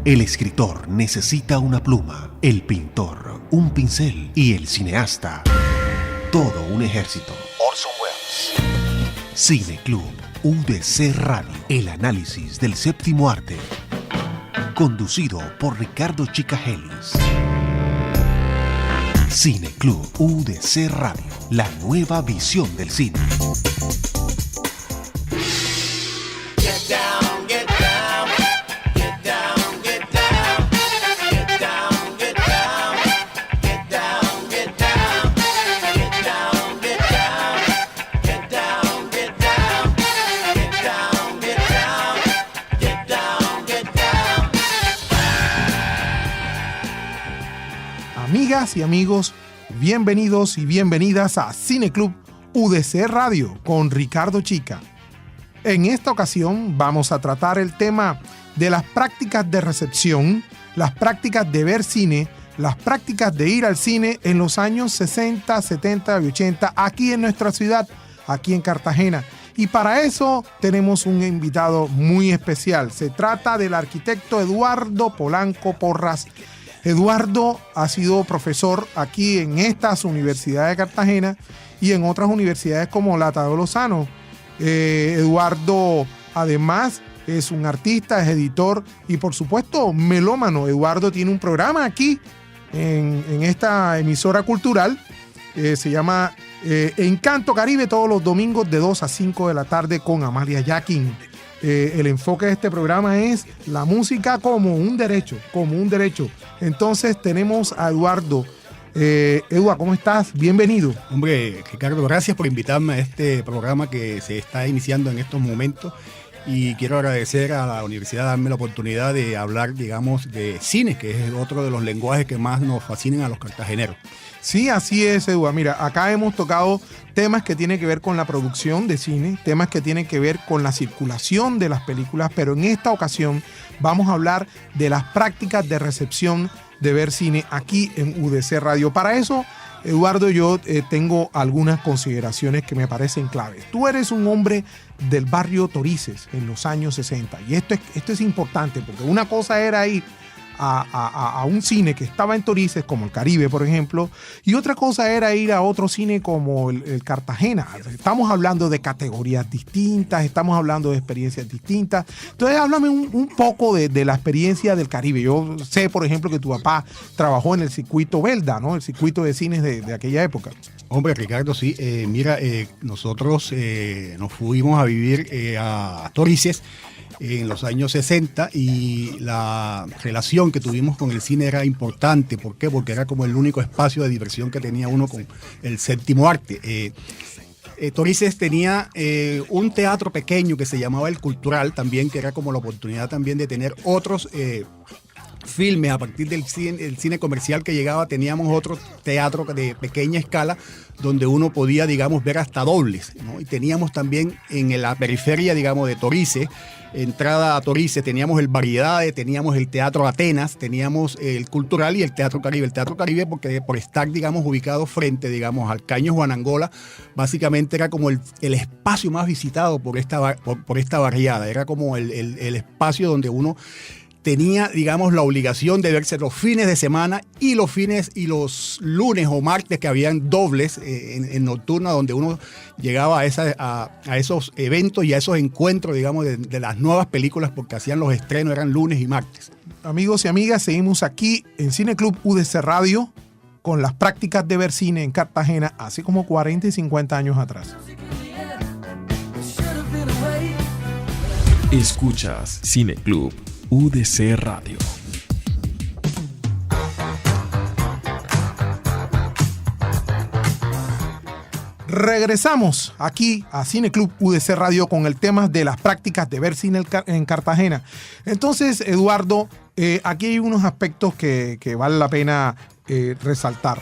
El escritor necesita una pluma, el pintor un pincel y el cineasta todo un ejército. Orson Welles. Cine Club UDC Radio. El análisis del séptimo arte. Conducido por Ricardo Chicagelis. Cine Club UDC Radio. La nueva visión del cine. Amigas y amigos, bienvenidos y bienvenidas a Cine Club UDC Radio con Ricardo Chica. En esta ocasión vamos a tratar el tema de las prácticas de recepción, las prácticas de ver cine, las prácticas de ir al cine en los años 60, 70 y 80 aquí en nuestra ciudad, aquí en Cartagena. Y para eso tenemos un invitado muy especial. Se trata del arquitecto Eduardo Polanco Porras. Eduardo ha sido profesor aquí en estas universidades de Cartagena y en otras universidades como la Tadeo Lozano. Eduardo además es un artista, es editor y por supuesto melómano. Eduardo tiene un programa aquí en esta emisora cultural, se llama Encanto Caribe, todos los domingos de 2 a 5 de la tarde con Amalia Yakin. El enfoque de este programa es la música como un derecho, Entonces tenemos a Eduardo. Eduardo, ¿cómo estás? Bienvenido. Hombre, Ricardo, gracias por invitarme a este programa que se está iniciando en estos momentos. Y quiero agradecer a la universidad darme la oportunidad de hablar, digamos, de cine, que es otro de los lenguajes que más nos fascinan a los cartageneros. Sí, así es, Eduardo. Mira, acá hemos tocado temas que tienen que ver con la producción de cine, temas que tienen que ver con la circulación de las películas, pero en esta ocasión vamos a hablar de las prácticas de recepción de ver cine aquí en UDC Radio. Para eso, Eduardo, yo tengo algunas consideraciones que me parecen claves. Tú eres un hombre del barrio Torices en los años 60 y esto es importante porque una cosa era ir a un cine que estaba en Torices, como el Caribe, por ejemplo, y otra cosa era ir a otro cine como el Cartagena. Estamos hablando de categorías distintas, estamos hablando de experiencias distintas. Entonces, háblame un poco de la experiencia del Caribe. Yo sé, por ejemplo, que tu papá trabajó en el circuito Belda, ¿no? El circuito de cines de aquella época. Hombre, Ricardo, sí. Mira, nosotros nos fuimos a vivir a Torices en los años 60 y la relación que tuvimos con el cine era importante. ¿Por qué? Porque era como el único espacio de diversión que tenía uno con el séptimo arte. Torices tenía un teatro pequeño que se llamaba El Cultural también, que era como la oportunidad también de tener otros filmes a partir del cine comercial que llegaba. Teníamos otro teatro de pequeña escala donde uno podía, digamos, ver hasta dobles, ¿no? Y teníamos también en la periferia, digamos, de Torices, entrada a Torices, teníamos el Variedades, teníamos el Teatro Atenas, teníamos el Cultural y el Teatro Caribe. El Teatro Caribe porque por estar, digamos, ubicado frente, digamos, al Caño Juan Angola, básicamente era como el espacio más visitado por esta barriada. Era como el espacio donde uno tenía, digamos, la obligación de verse los fines de semana y los lunes o martes que habían dobles en nocturna, donde uno llegaba a esos eventos y a esos encuentros, digamos, de las nuevas películas, porque hacían los estrenos, eran lunes y martes. Amigos y amigas, seguimos aquí en Cine Club UDC Radio con las prácticas de ver cine en Cartagena hace como 40 y 50 años atrás. Escuchas Cine Club UDC Radio. Regresamos aquí a Cine Club UDC Radio con el tema de las prácticas de ver cine en Cartagena. Entonces, Eduardo, aquí hay unos aspectos que vale la pena resaltar.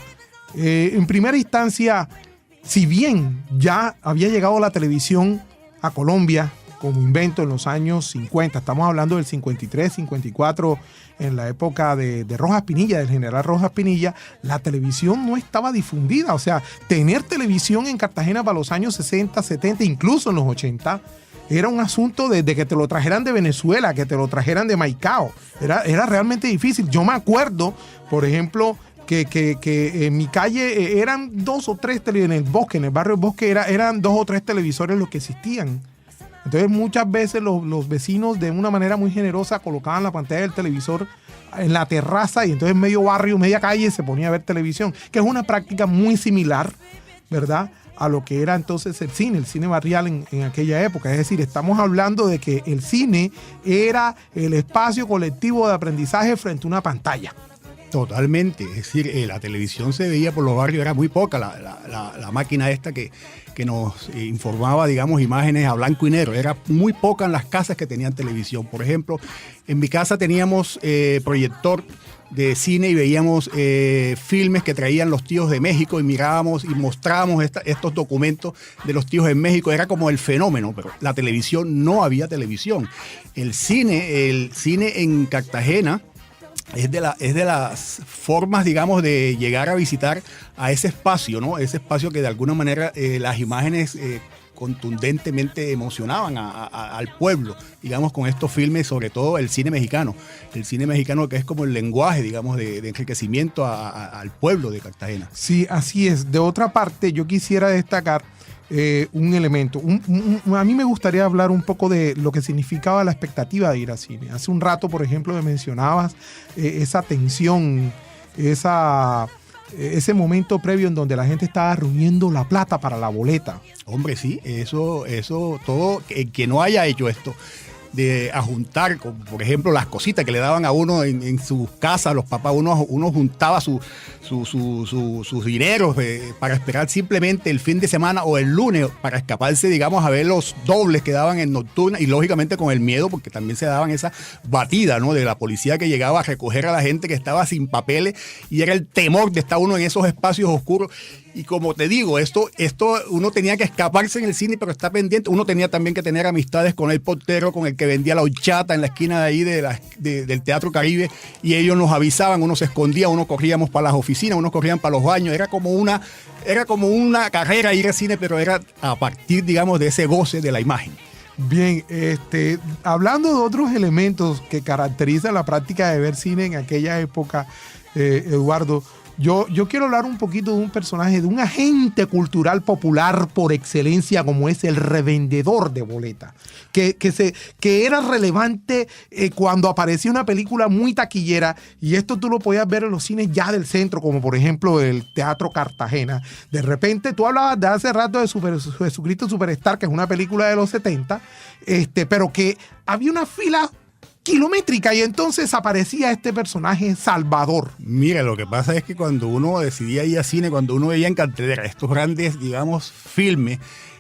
En primera instancia, si bien ya había llegado la televisión a Colombia como invento en los años 50. Estamos hablando del 53, 54, en la época de Rojas Pinilla, del general Rojas Pinilla. La televisión no estaba difundida. O sea, tener televisión en Cartagena para los años 60, 70, incluso en los 80, era un asunto de que te lo trajeran de Venezuela, que te lo trajeran de Maicao. Era realmente difícil. Yo me acuerdo, por ejemplo, que en mi calle eran 2 o 3 en el bosque, en el barrio del Bosque, eran 2 o 3 televisores los que existían. Entonces muchas veces los vecinos de una manera muy generosa colocaban la pantalla del televisor en la terraza y entonces medio barrio, media calle se ponía a ver televisión, que es una práctica muy similar, ¿verdad?, a lo que era entonces el cine barrial en aquella época. Es decir, estamos hablando de que el cine era el espacio colectivo de aprendizaje frente a una pantalla. Totalmente, es decir, la televisión se veía por los barrios, era muy poca la máquina esta que nos informaba, digamos, imágenes a blanco y negro. Era muy poca en las casas que tenían televisión. Por ejemplo, en mi casa teníamos proyector de cine y veíamos filmes que traían los tíos de México y mirábamos y mostrábamos estos documentos de los tíos en México. Era como el fenómeno, pero la televisión, no había televisión. El cine en Cartagena es de las formas, digamos, de llegar a visitar a ese espacio, ¿no? Ese espacio que de alguna manera las imágenes contundentemente emocionaban al pueblo, digamos, con estos filmes, sobre todo el cine mexicano. El cine mexicano, que es como el lenguaje, digamos, de enriquecimiento al pueblo de Cartagena. Sí, así es. De otra parte, yo quisiera destacar un elemento. A mí me gustaría hablar un poco de lo que significaba la expectativa de ir al cine. Hace un rato, por ejemplo, me mencionabas esa tensión, ese momento previo en donde la gente estaba reuniendo la plata para la boleta. Hombre, sí, eso todo, que no haya hecho esto de ajuntar, por ejemplo, las cositas que le daban a uno en sus casas, los papás, uno juntaba sus dineros para esperar simplemente el fin de semana o el lunes para escaparse, digamos, a ver los dobles que daban en nocturna, y lógicamente con el miedo, porque también se daban esa batida, ¿no?, de la policía que llegaba a recoger a la gente que estaba sin papeles, y era el temor de estar uno en esos espacios oscuros. Y como te digo, esto uno tenía que escaparse en el cine, pero está pendiente. Uno tenía también que tener amistades con el portero, con el que vendía la horchata en la esquina de ahí del Teatro Caribe, y ellos nos avisaban, uno se escondía, uno corríamos para las oficinas, unos corrían para los baños. Era como una carrera ir al cine, pero era a partir, digamos, de ese goce de la imagen. Bien, hablando de otros elementos que caracterizan la práctica de ver cine en aquella época, Eduardo, Yo quiero hablar un poquito de un personaje, de un agente cultural popular por excelencia, como es el revendedor de boletas, que era relevante cuando aparecía una película muy taquillera, y esto tú lo podías ver en los cines ya del centro, como por ejemplo el Teatro Cartagena. De repente, tú hablabas de hace rato de Jesucristo Superstar, que es una película de los 70, pero que había una fila kilométrica, y entonces aparecía este personaje Salvador. Mira, lo que pasa es que cuando uno decidía ir a cine, cuando uno veía en cartelera estos grandes, digamos, filmes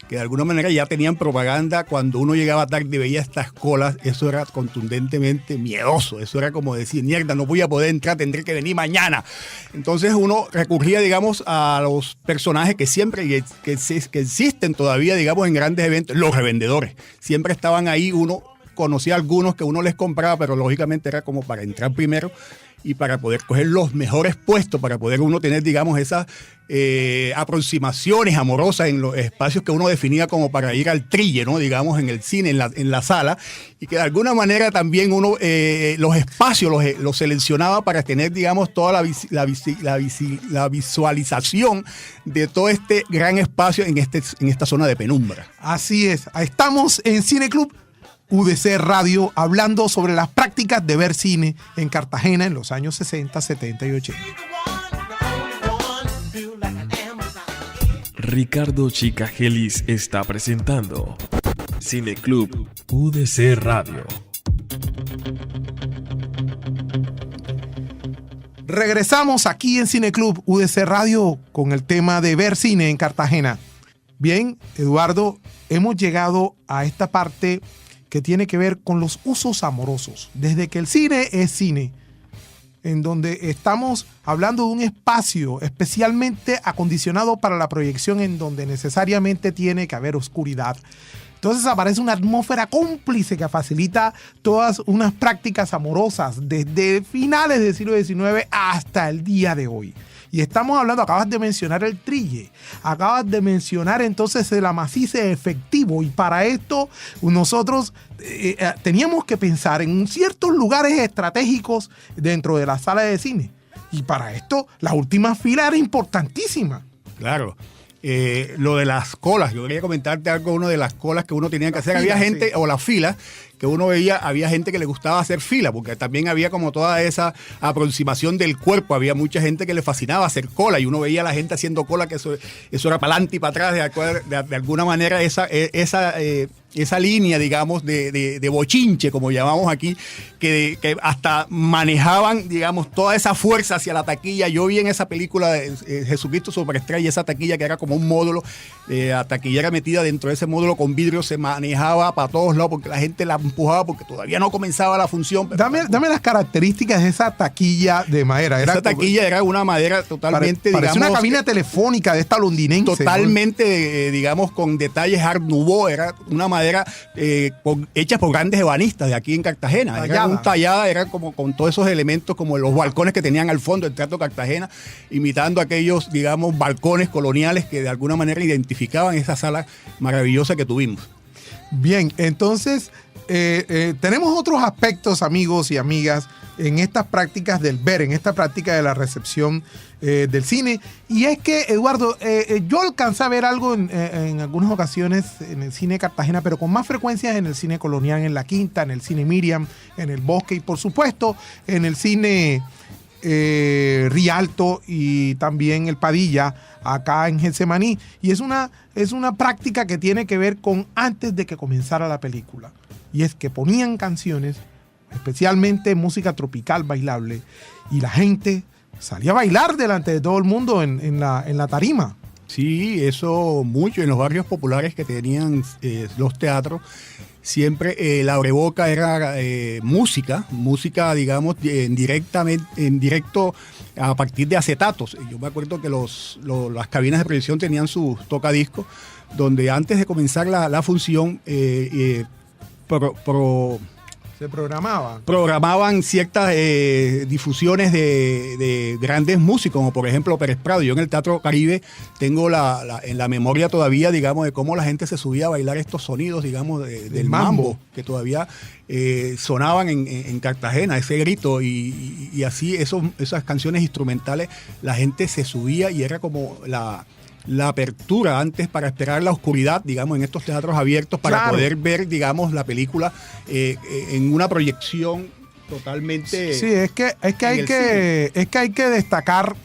que de alguna manera ya tenían propaganda, cuando uno llegaba tarde y veía estas colas, eso era contundentemente miedoso. Eso era como decir, mierda, no voy a poder entrar, tendré que venir mañana. Entonces uno recurría, digamos, a los personajes que siempre, que existen todavía, digamos, en grandes eventos, los revendedores. Siempre estaban ahí. Uno conocía a algunos que uno les compraba, pero lógicamente era como para entrar primero y para poder coger los mejores puestos, para poder uno tener, digamos, esas aproximaciones amorosas en los espacios que uno definía como para ir al trille, ¿no?, digamos, en el cine, en la sala, y que de alguna manera también uno los espacios los seleccionaba para tener, digamos, toda la visualización de todo este gran espacio en esta zona de penumbra. Así es, estamos en Cine Club UDC Radio, hablando sobre las prácticas de ver cine en Cartagena en los años 60, 70 y 80. Ricardo Chicagelis está presentando Cine Club UDC Radio. Regresamos aquí en Cine Club UDC Radio con el tema de ver cine en Cartagena. Bien, Eduardo, hemos llegado a esta parte que tiene que ver con los usos amorosos. Desde que el cine es cine, en donde estamos hablando de un espacio especialmente acondicionado para la proyección, en donde necesariamente tiene que haber oscuridad. Entonces aparece una atmósfera cómplice que facilita todas unas prácticas amorosas desde finales del siglo XIX hasta el día de hoy. Y estamos hablando, acabas de mencionar el trille, acabas de mencionar entonces el amacice efectivo, y para esto nosotros teníamos que pensar en ciertos lugares estratégicos dentro de la sala de cine. Y para esto la última fila era importantísima. Claro. Lo de las colas, yo quería comentarte algo, uno de las colas que uno tenía que hacer. Fila, había gente, sí. o la fila, que uno veía, había gente que le gustaba hacer fila, porque también había como toda esa aproximación del cuerpo. Había mucha gente que le fascinaba hacer cola, y uno veía a la gente haciendo cola, que eso era para adelante y para atrás, de alguna manera esa línea, digamos, de bochinche, como llamamos aquí, que hasta manejaban, digamos, toda esa fuerza hacia la taquilla. Yo vi en esa película de Jesucristo Superestrella, esa taquilla que era como un módulo, la taquillera metida dentro de ese módulo con vidrio se manejaba para todos lados, porque la gente la empujaba, porque todavía no comenzaba la función. Dame las características de esa taquilla de madera. Esa taquilla era una madera totalmente, parece digamos, una cabina telefónica de esta londinense. totalmente, digamos, con detalles Art Nouveau. Era una madera hecha por grandes ebanistas de aquí en Cartagena. Tallada, era como con todos esos elementos, como los balcones que tenían al fondo del Teatro Cartagena, imitando aquellos, digamos, balcones coloniales que de alguna manera identificaban esa sala maravillosa que tuvimos. Bien, entonces tenemos otros aspectos, amigos y amigas, en estas prácticas del ver, en esta práctica de la recepción del cine. Y es que, Eduardo, yo alcancé a ver algo en algunas ocasiones en el cine de Cartagena, pero con más frecuencia en el cine colonial, en La Quinta, en el cine Miriam, en el Bosque y, por supuesto, en el cine Rialto y también el Padilla, acá en Getsemaní. Y es una práctica que tiene que ver con antes de que comenzara la película. Y es que ponían canciones, especialmente música tropical bailable, y la gente salía a bailar delante de todo el mundo en la tarima. Sí, eso mucho en los barrios populares que tenían los teatros. Siempre la abreboca era música, digamos, en directo a partir de acetatos. Yo me acuerdo que las cabinas de proyección tenían sus tocadiscos, donde antes de comenzar la función Se programaban. Programaban ciertas difusiones de grandes músicos, como por ejemplo Pérez Prado. Yo en el Teatro Caribe tengo en la memoria todavía, digamos, de cómo la gente se subía a bailar estos sonidos, digamos, del mambo, que todavía sonaban en Cartagena, ese grito, y así esas canciones instrumentales, la gente se subía y era como la apertura antes para esperar la oscuridad, digamos, en estos teatros abiertos para poder ver, digamos, la película en una proyección totalmente. Sí, es que hay que destacar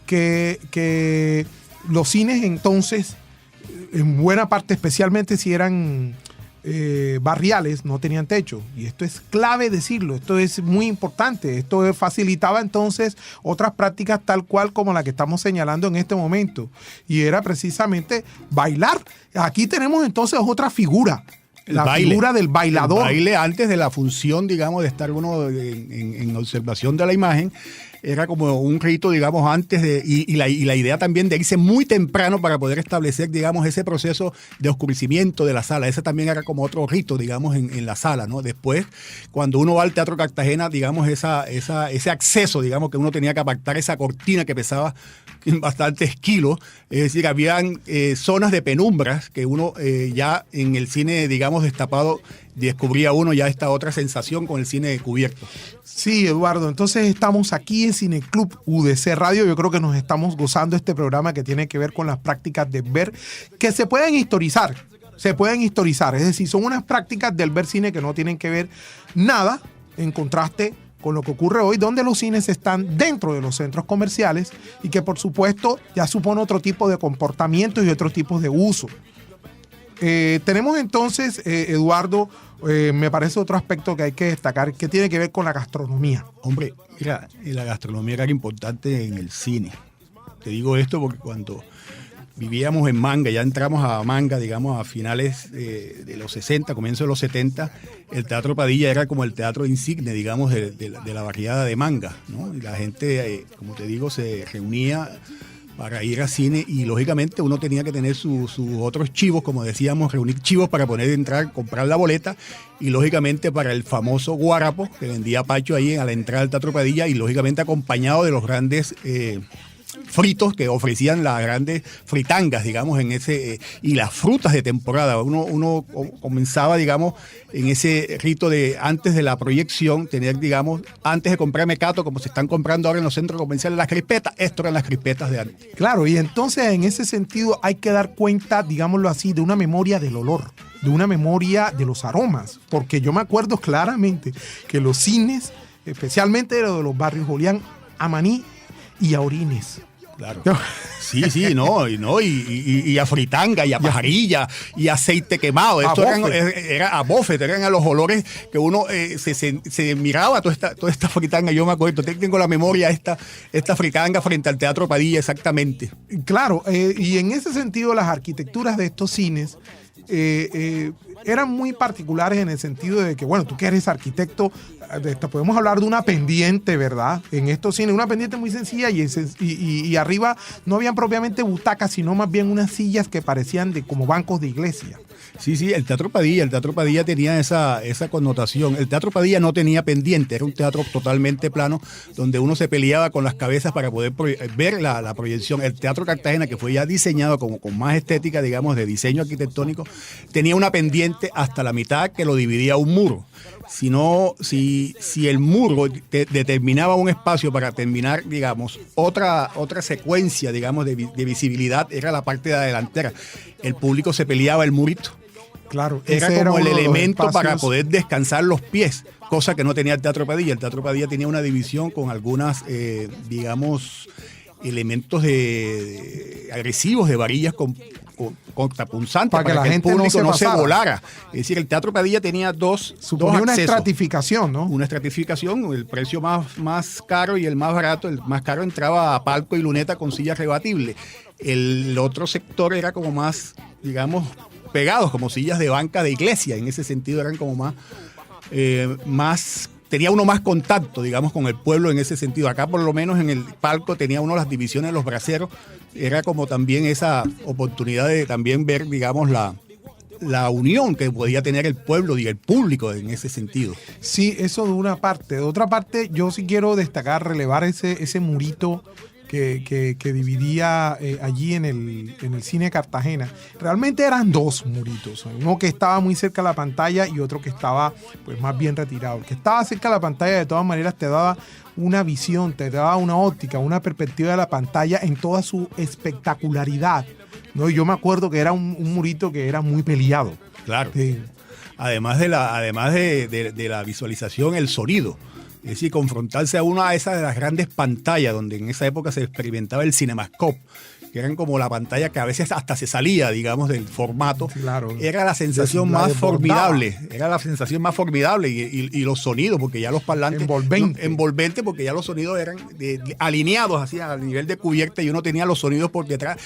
que los cines entonces, en buena parte, especialmente si eran barriales, no tenían techo, y esto es clave decirlo, esto es muy importante. Esto facilitaba entonces otras prácticas tal cual como la que estamos señalando en este momento, y era precisamente bailar. Aquí tenemos entonces otra figura, figura del bailador. El baile antes de la función, digamos, de estar uno en observación de la imagen. Era como un rito, digamos, antes y la idea también de irse muy temprano para poder establecer, digamos, ese proceso de oscurecimiento de la sala. Ese también era como otro rito, digamos, en la sala, ¿no? Después, cuando uno va al Teatro Cartagena, digamos, ese acceso, digamos, que uno tenía que apartar esa cortina que pesaba bastantes kilos. Es decir, habían zonas de penumbras que uno ya en el cine, digamos, destapado, descubría uno ya esta otra sensación con el cine cubierto. Sí, Eduardo, entonces estamos aquí en Cineclub UDC Radio. Yo creo que nos estamos gozando este programa que tiene que ver con las prácticas de ver, que se pueden historizar, es decir, son unas prácticas del ver cine que no tienen que ver nada en contraste con lo que ocurre hoy, donde los cines están dentro de los centros comerciales y que por supuesto ya supone otro tipo de comportamientos y otros tipos de uso. Tenemos entonces, Eduardo, me parece otro aspecto que hay que destacar, que tiene que ver con la gastronomía. Hombre, mira, la gastronomía era importante en el cine. Te digo esto porque cuando vivíamos en Manga, ya entramos a Manga, digamos, a finales de los 60, comienzo de los 70, el Teatro Padilla era como el teatro insigne, digamos, de la barriada de Manga, ¿no? Y la gente, como te digo, se reunía para ir al cine, y lógicamente uno tenía que tener sus otros chivos, como decíamos, reunir chivos para poder entrar, comprar la boleta, y lógicamente para el famoso guarapo que vendía Pacho ahí a la entrada del Teatro Padilla, y lógicamente acompañado de los grandes fritos que ofrecían las grandes fritangas, digamos, en ese y las frutas de temporada. Uno comenzaba, digamos, en ese rito de antes de la proyección, tener, digamos, antes de comprar mecato, como se están comprando ahora en los centros comerciales, las crispetas, esto eran las crispetas de antes. Claro, y entonces en ese sentido hay que dar cuenta, digámoslo así, de una memoria del olor, de una memoria de los aromas, porque yo me acuerdo claramente que los cines, especialmente de los barrios, olían a maní y a orines. Claro. Sí, y a fritanga, y a pajarilla, y a aceite quemado. Esto era a bofe, eran a los olores que uno se miraba toda esta fritanga. Yo me acuerdo, tengo la memoria esta fritanga frente al Teatro Padilla, exactamente. Claro, y en ese sentido las arquitecturas de estos cines eran muy particulares en el sentido de que, bueno, tú que eres arquitecto, podemos hablar de una pendiente, ¿verdad? En estos cines, una pendiente muy sencilla y arriba no habían propiamente butacas, sino más bien unas sillas que parecían como bancos de iglesia. Sí, el Teatro Padilla tenía esa connotación. El Teatro Padilla no tenía pendiente, era un teatro totalmente plano, donde uno se peleaba con las cabezas para poder ver la proyección. El Teatro Cartagena, que fue ya diseñado como con más estética, digamos, de diseño arquitectónico, tenía una pendiente hasta la mitad que lo dividía un muro. Si el muro determinaba un espacio para terminar, digamos, otra secuencia, digamos, de visibilidad, era la parte de la delantera. El público se peleaba el murito. Claro, era como el elemento para poder descansar los pies, cosa que no tenía el Teatro Padilla. El Teatro Padilla tenía una división con algunas, digamos, elementos agresivos de varillas contrapunzantes para que la gente el público no se volara. Es decir, el Teatro Padilla tenía dos accesos. Una estratificación, ¿no? Una estratificación, el precio más caro y el más barato. El más caro entraba a palco y luneta con sillas rebatibles. El otro sector era como más, digamos, pegados, como sillas de banca de iglesia. En ese sentido eran como más tenía uno más contacto, digamos, con el pueblo en ese sentido. Acá, por lo menos, en el palco tenía uno las divisiones de los braceros. Era como también esa oportunidad de también ver, digamos, la unión que podía tener el pueblo y el público en ese sentido. Sí, eso de una parte. De otra parte, yo sí quiero destacar, relevar ese murito que dividía allí en el cine Cartagena. Realmente eran dos muritos, uno que estaba muy cerca de la pantalla y otro que estaba pues más bien retirado. El que estaba cerca de la pantalla de todas maneras te daba una visión, te daba una óptica, una perspectiva de la pantalla en toda su espectacularidad, ¿no? Y yo me acuerdo que era un murito que era muy peleado. Claro. Sí. Además de la visualización, el sonido. Es decir, confrontarse a una de esas de las grandes pantallas donde en esa época se experimentaba el Cinemascope, que eran como la pantalla que a veces hasta se salía, digamos, del formato. Claro. Era la sensación más formidable. Era la sensación más formidable y los sonidos, porque ya los parlantes... Envolvente, porque ya los sonidos eran alineados así a nivel de cubierta y uno tenía los sonidos por detrás.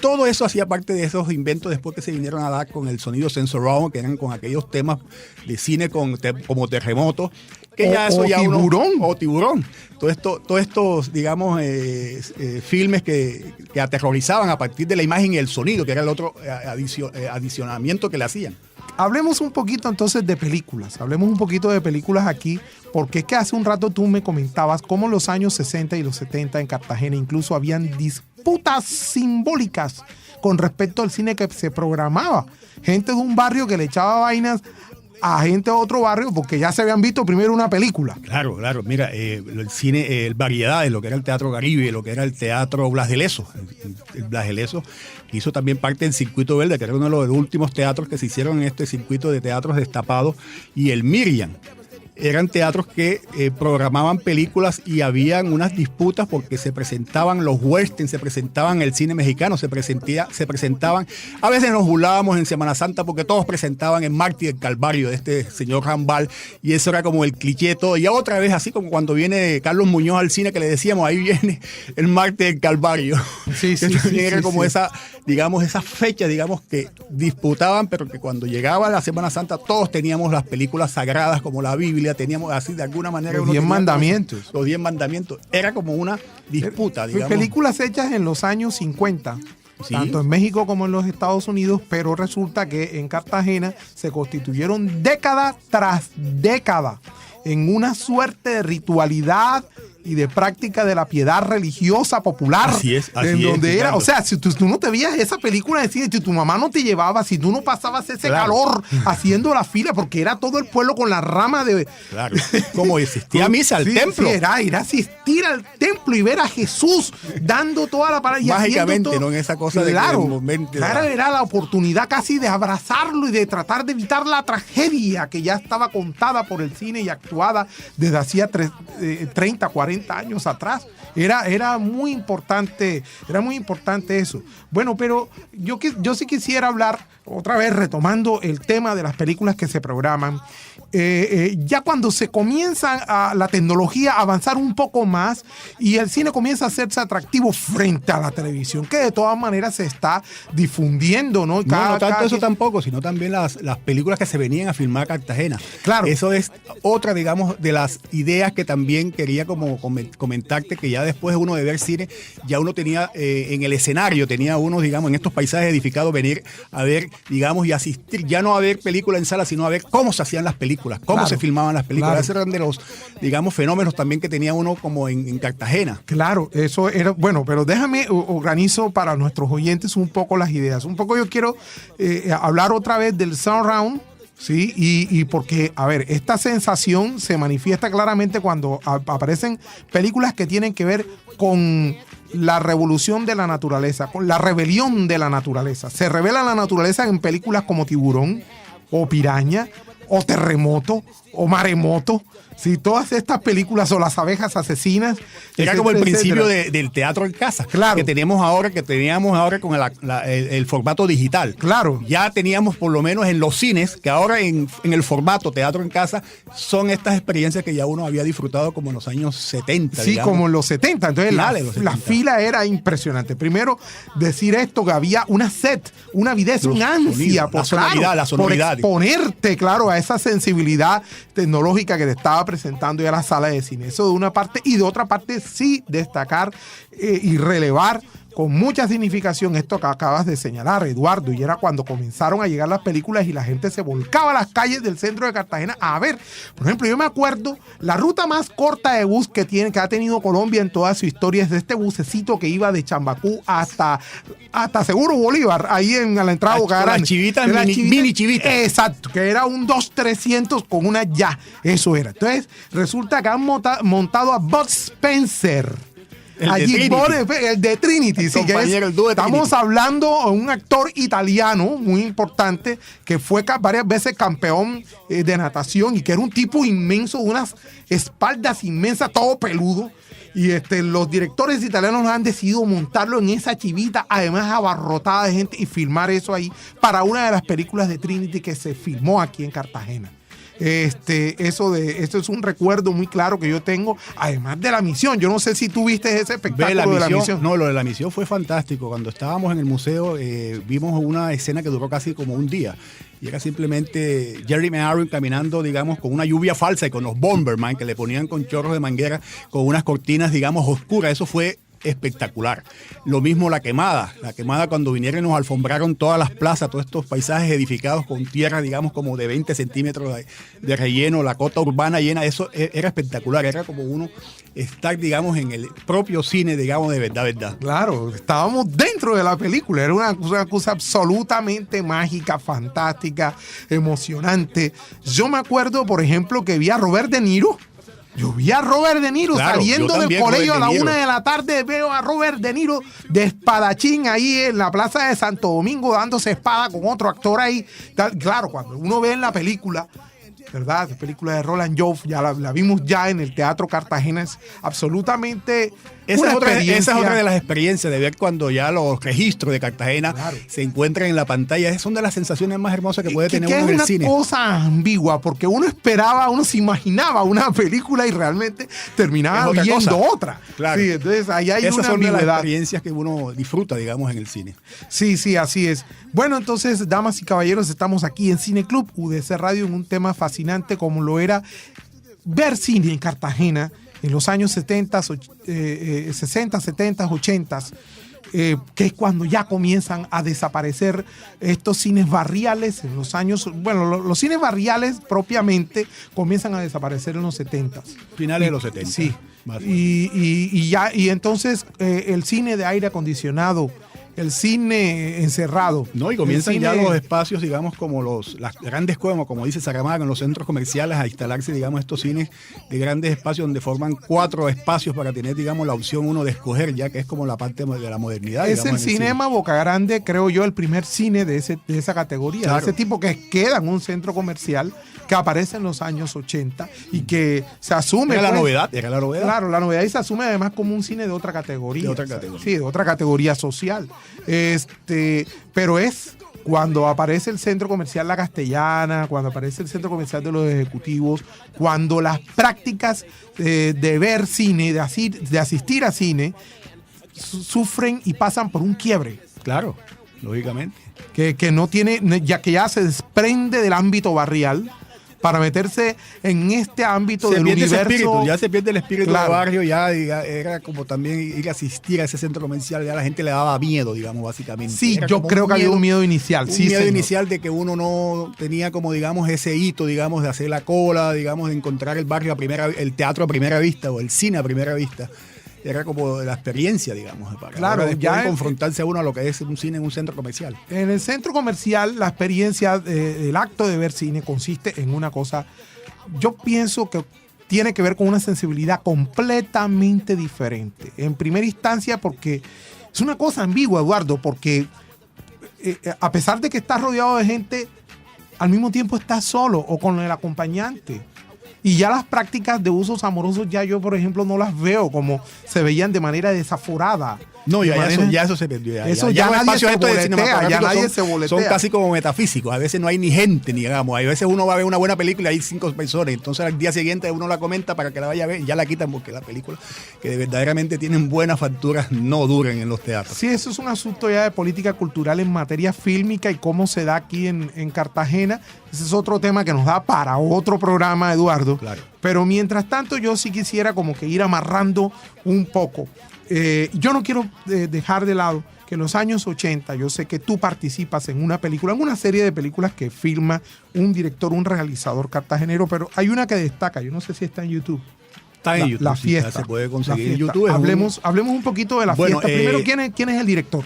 Todo eso hacía parte de esos inventos después que se vinieron a dar con el sonido Sensorama, que eran con aquellos temas de cine como Terremoto, que ya eso ya Tiburón. O Tiburón. Todos estos, digamos, filmes que aterrorizaban a partir de la imagen y el sonido, que era el otro adicionamiento que le hacían. Hablemos un poquito entonces de películas. Hablemos un poquito de películas aquí, porque es que hace un rato tú me comentabas cómo en los años 60 y los 70 en Cartagena incluso habían disputas simbólicas con respecto al cine que se programaba. Gente de un barrio que le echaba vainas a gente de otro barrio porque ya se habían visto primero una película. Claro. Mira, el cine, variedades, lo que era el Teatro Caribe, lo que era el Teatro Blas de Lezo. El Blas de Lezo hizo también parte del Circuito Verde, que era uno de los últimos teatros que se hicieron en este circuito de teatros destapados. Y el Miriam. Eran teatros que programaban películas y habían unas disputas porque se presentaban los westerns, se presentaban el cine mexicano, se presentaban. A veces nos burlábamos en Semana Santa porque todos presentaban el Mártir del Calvario de este señor Rambal y eso era como el cliché todo. Y otra vez, así como cuando viene Carlos Muñoz al cine que le decíamos, ahí viene el Mártir del Calvario. Sí. Era como esa, digamos, esa fecha, digamos, que disputaban, pero que cuando llegaba la Semana Santa todos teníamos las películas sagradas como la Biblia, Biblia, teníamos así de alguna manera. Los 10 mandamientos. Los 10 mandamientos. Era como una disputa, digamos. Películas hechas en los años 50. Sí. Tanto en México como en los Estados Unidos, pero resulta que en Cartagena se constituyeron década tras década en una suerte de ritualidad y de práctica de la piedad religiosa popular. Así es, en donde era, Ricardo. o sea, si tú no te veías esa película de cine, si tu mamá no te llevaba, si tú no pasabas ese Claro. calor haciendo la fila, porque era todo el pueblo con la rama de... Claro. Como existía misa al Sí, templo. sí, era ir a asistir al templo y ver a Jesús dando toda la palabra. Y Mágicamente, haciendo todo. ¿no? En esa cosa de que claro, de momento, claro, era la oportunidad casi de abrazarlo y de tratar de evitar la tragedia que ya estaba contada por el cine y actuada desde hacía 30, 40 años atrás. Era muy importante eso. Bueno, pero yo sí quisiera hablar, otra vez retomando el tema de las películas que se programan, ya cuando se comienza la tecnología a avanzar un poco más y el cine comienza a hacerse atractivo frente a la televisión, que de todas maneras se está difundiendo, ¿no? No tanto eso tampoco, sino también las películas que se venían a filmar a Cartagena. Claro. Eso es otra, digamos, de las ideas que también quería como comentarte, que ya después de uno de ver cine, ya uno tenía en el escenario, tenía uno, digamos, en estos paisajes edificados, venir a ver, digamos, y asistir, ya no a ver películas en sala, sino a ver cómo se hacían las películas, cómo Claro. se filmaban las películas. Claro. Esos eran de los, digamos, fenómenos también que tenía uno como en Cartagena. Claro, eso era, bueno, pero déjame organizo para nuestros oyentes un poco las ideas. Un poco yo quiero hablar otra vez del surround, ¿sí? Y porque, a ver, esta sensación se manifiesta claramente cuando aparecen películas que tienen que ver con la revolución de la naturaleza, con la rebelión de la naturaleza. Se revela la naturaleza en películas como Tiburón, o Piraña, o Terremoto, o Maremoto. Sí, todas estas películas, o Las abejas asesinas. Era como el etcétera, principio etcétera. del teatro en casa, Claro. que teníamos ahora con el formato digital. Claro. Ya teníamos por lo menos en los cines, que ahora en el formato teatro en casa, son estas experiencias que ya uno había disfrutado como en los años 70. Sí, digamos. como en los 70. Entonces la, Finales de los la 70. fila era impresionante. Primero, decir esto, que había una sed, una avidez, Los una ansia sonidos, por, la sonoridad, claro, la sonoridad. por exponerte, claro, a esa sensibilidad tecnológica que te estaba presentando ya la sala de cine. Eso de una parte. Y de otra parte, sí destacar y relevar con mucha significación esto que acabas de señalar, Eduardo, y era cuando comenzaron a llegar las películas y la gente se volcaba a las calles del centro de Cartagena a ver. Por ejemplo, yo me acuerdo, la ruta más corta de bus que ha tenido Colombia en toda su historia es de este bucecito que iba de Chambacú hasta Seguro Bolívar, ahí en la entrada de Boca Con las Grande. chivitas, De las mini chivitas. Exacto, que era un 2-300 con una ya, eso era. Entonces, resulta que han montado a Bud Spencer. El de Allí Trinity. el de Trinity, sí, que compañero, el dúo de estamos Trinity. hablando de un actor italiano muy importante que fue varias veces campeón de natación y que era un tipo inmenso, unas espaldas inmensas, todo peludo. Y los directores italianos han decidido montarlo en esa chivita, además abarrotada de gente, y filmar eso ahí para una de las películas de Trinity que se filmó aquí en Cartagena. Eso es un recuerdo muy claro que yo tengo, además de la misión. Yo no sé si tú viste ese espectáculo de la misión. No, lo de la misión fue fantástico. Cuando estábamos en el museo, vimos una escena que duró casi como un día. Y era simplemente Jeremy Irons caminando, digamos, con una lluvia falsa y con los Bomberman que le ponían con chorros de manguera, con unas cortinas, digamos, oscuras. Eso fue espectacular. Lo mismo la quemada cuando vinieron y nos alfombraron todas las plazas, todos estos paisajes edificados con tierra, digamos, como de 20 centímetros de relleno, la cota urbana llena, eso era espectacular, era como uno estar, digamos, en el propio cine, digamos, de verdad. Claro, estábamos dentro de la película, era una cosa absolutamente mágica, fantástica, emocionante. Yo me acuerdo, por ejemplo, que vi a Robert De Niro. Yo vi a Robert De Niro Claro, saliendo yo del también, colegio a la Robert De 1 Niro. de la tarde. Veo a Robert De Niro de espadachín ahí en la plaza de Santo Domingo dándose espada con otro actor ahí. Claro, cuando uno ve en la película, ¿verdad? La película de Roland Joff, ya la vimos ya en el Teatro Cartagena, es absolutamente Esa una es experiencia. otra de las experiencias de ver cuando ya los registros de Cartagena Claro. se encuentran en la pantalla. Son de las sensaciones más hermosas que puede tener que uno es en el una cine. cosa ambigua, porque uno se imaginaba una película y realmente terminaba Es otra viendo cosa. otra. Claro. Sí, entonces ahí hay Esas una son de las ambigüedad. experiencias que uno disfruta, digamos, en el cine. Sí, así es. Bueno, entonces, damas y caballeros, estamos aquí en Cine Club UDC Radio en un tema fascinante como lo era ver cine en Cartagena en los años 60, 60, 70, 80, que es cuando ya comienzan a desaparecer estos cines barriales en los años, bueno, los cines barriales propiamente comienzan a desaparecer en los 70. Finales de los 70. Sí. Y entonces el cine de aire acondicionado, el cine encerrado. No, y comienzan ya los espacios, digamos, como las grandes, como dice Saramago, en los centros comerciales, a instalarse, digamos, estos cines de grandes espacios donde forman 4 espacios para tener, digamos, la opción uno de escoger, ya que es como la parte de la modernidad. Es el Cinema Boca Grande, creo yo, el primer cine de esa categoría, claro, de ese tipo que queda en un centro comercial, que aparece en los años 80 y que se asume. Era la novedad. Claro, la novedad, y se asume además como un cine de otra categoría. Sí, de otra categoría social. Pero es cuando aparece el centro comercial La Castellana, cuando aparece el centro comercial de los ejecutivos, cuando las prácticas de ver cine, de asistir a cine, sufren y pasan por un quiebre. Claro, lógicamente. Que no tiene, que ya se desprende del ámbito barrial para meterse en este ámbito del universo. Ya se pierde el espíritu, claro, del barrio, ya era como también ir a asistir a ese centro comercial, ya la gente le daba miedo, digamos, básicamente. Sí, era yo creo que había un miedo inicial. Un miedo inicial de que uno no tenía como, digamos, ese hito, digamos, de hacer la cola, digamos, de encontrar el barrio el teatro a primera vista o el cine a primera vista. Era como la experiencia, digamos, para claro, ya confrontarse a uno a lo que es un cine en un centro comercial. En el centro comercial, la experiencia del acto de ver cine consiste en una cosa, yo pienso que tiene que ver con una sensibilidad completamente diferente. En primera instancia, porque es una cosa ambigua, Eduardo, porque a pesar de que estás rodeado de gente, al mismo tiempo estás solo o con el acompañante. Y ya las prácticas de usos amorosos, ya yo, por ejemplo, no las veo como se veían de manera desaforada. No, ya eso se perdió. Ya nadie se boletea. Son casi como metafísicos. A veces no hay ni gente, ni digamos. A veces uno va a ver una buena película y hay 5 personas. Entonces al día siguiente uno la comenta para que la vaya a ver y ya la quitan porque la película que verdaderamente tienen buenas facturas no duran en los teatros. Sí, eso es un asunto ya de política cultural en materia fílmica y cómo se da aquí en Cartagena. Ese es otro tema que nos da para otro programa, Eduardo. Claro. Pero mientras tanto yo sí quisiera como que ir amarrando un poco. Yo no quiero dejar de lado que en los años 80, yo sé que tú participas en una película, en una serie de películas que filma un director, un realizador cartagenero, pero hay una que destaca, yo no sé si está en YouTube. Está en YouTube. La fiesta. Se puede conseguir en YouTube. Hablemos un poquito de la fiesta. Primero, ¿quién es el director?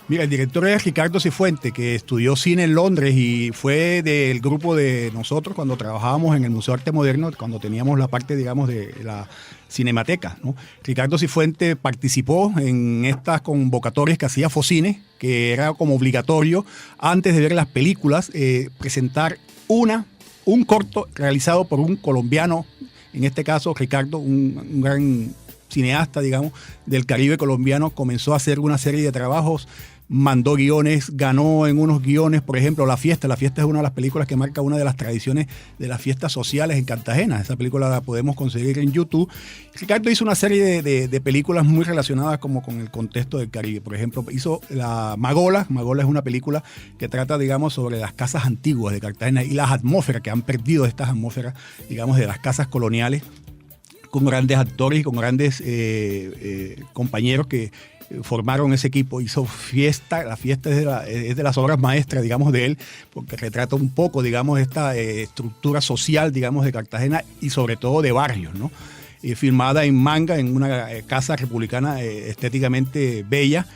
Mira, el director es Ricardo Cifuentes, que estudió cine en Londres y fue del grupo de nosotros cuando trabajábamos en el Museo de Arte Moderno, cuando teníamos la parte, digamos, de la cinemateca, ¿no? Ricardo Cifuentes participó en estas convocatorias que hacía Focine, que era como obligatorio, antes de ver las películas, presentar un corto realizado por un colombiano, en este caso Ricardo, un gran cineasta, digamos, del Caribe colombiano. Comenzó a hacer una serie de trabajos, mandó guiones, ganó en unos guiones, por ejemplo, La Fiesta. La Fiesta es una de las películas que marca una de las tradiciones de las fiestas sociales en Cartagena. Esa película la podemos conseguir en YouTube. Ricardo hizo una serie de películas muy relacionadas como con el contexto del Caribe. Por ejemplo, hizo la Magola. Magola es una película que trata, digamos, sobre las casas antiguas de Cartagena y las atmósferas que han perdido, estas atmósferas, digamos, de las casas coloniales, con grandes actores y con grandes compañeros que formaron ese equipo. Hizo Fiesta. La Fiesta es de las obras maestras, digamos, de él, porque retrata un poco, digamos, esta estructura social, digamos, de Cartagena y sobre todo de barrios, ¿no? Filmada en Manga, en una casa republicana estéticamente bella,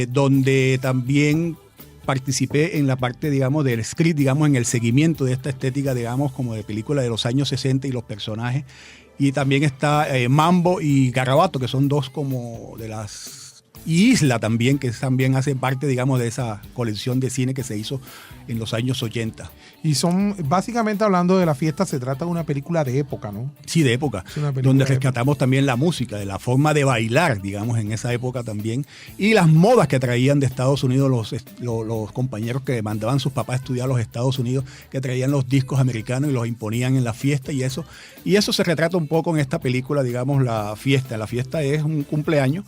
donde también participé en la parte, digamos, del script, digamos, en el seguimiento de esta estética, digamos, como de película de los años 60 y los personajes. Y también está Mambo y Garabato, que son dos como de las... Y Isla también, que también hace parte, digamos, de esa colección de cine que se hizo en los años 80. Y son, básicamente hablando de La Fiesta, se trata de una película de época, ¿no? Sí, de época, donde rescatamos también la música, de la forma de bailar, digamos, en esa época también, y las modas que traían de Estados Unidos los compañeros que mandaban a sus papás a estudiar a los Estados Unidos, que traían los discos americanos y los imponían en la fiesta, y eso se retrata un poco en esta película, digamos, La Fiesta. La Fiesta es un cumpleaños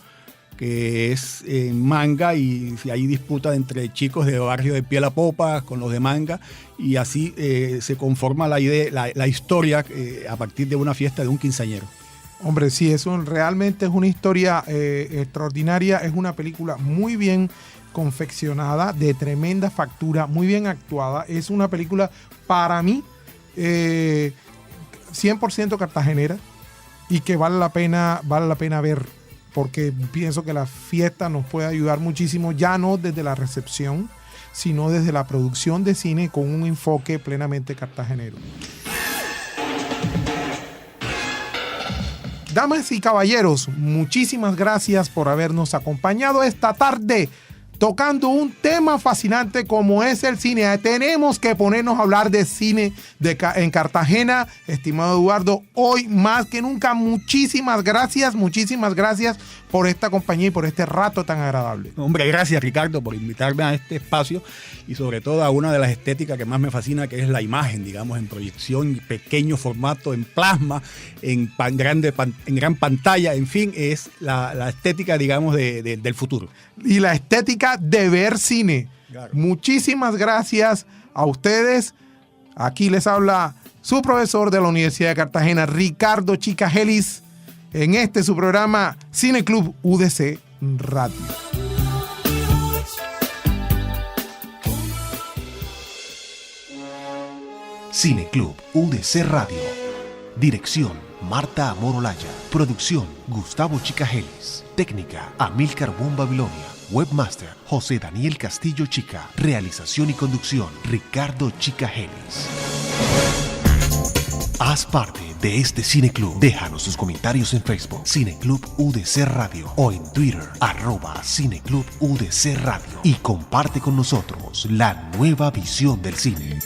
que es en manga, y hay disputa entre chicos de barrio de Pie a la Popa con los de manga, y así se conforma la idea, la historia a partir de una fiesta de un quinceañero. Hombre, sí, eso realmente es una historia extraordinaria. Es una película muy bien confeccionada, de tremenda factura, muy bien actuada. Es una película, para mí, 100% cartagenera, y que vale la pena ver, porque pienso que la fiesta nos puede ayudar muchísimo, ya no desde la recepción, sino desde la producción de cine con un enfoque plenamente cartagenero. Damas y caballeros, muchísimas gracias por habernos acompañado esta tarde tocando un tema fascinante como es el cine. Tenemos que ponernos a hablar de cine en Cartagena, estimado Eduardo, hoy más que nunca. Muchísimas gracias por esta compañía y por este rato tan agradable. Hombre, gracias Ricardo por invitarme a este espacio, y sobre todo a una de las estéticas que más me fascina, que es la imagen, digamos, en proyección, pequeño formato, en plasma, en gran pantalla, en fin, es la estética, digamos, del futuro. Y la estética de ver cine. Claro. Muchísimas gracias a ustedes. Aquí les habla su profesor de la Universidad de Cartagena, Ricardo Chica Gelis, en su programa Cine Club UDC Radio. Cine Club UDC Radio. Dirección: Marta Amor Olaya. Producción: Gustavo Chica Gelis. Técnica: Amílcar Bon Babilonia. Webmaster: José Daniel Castillo Chica. Realización y conducción: Ricardo Chica Gelis. Haz parte de este Cine Club. Déjanos tus comentarios en Facebook, Cine Club UDC Radio, o en Twitter, @Cine Club UDC Radio, y comparte con nosotros la nueva visión del cine.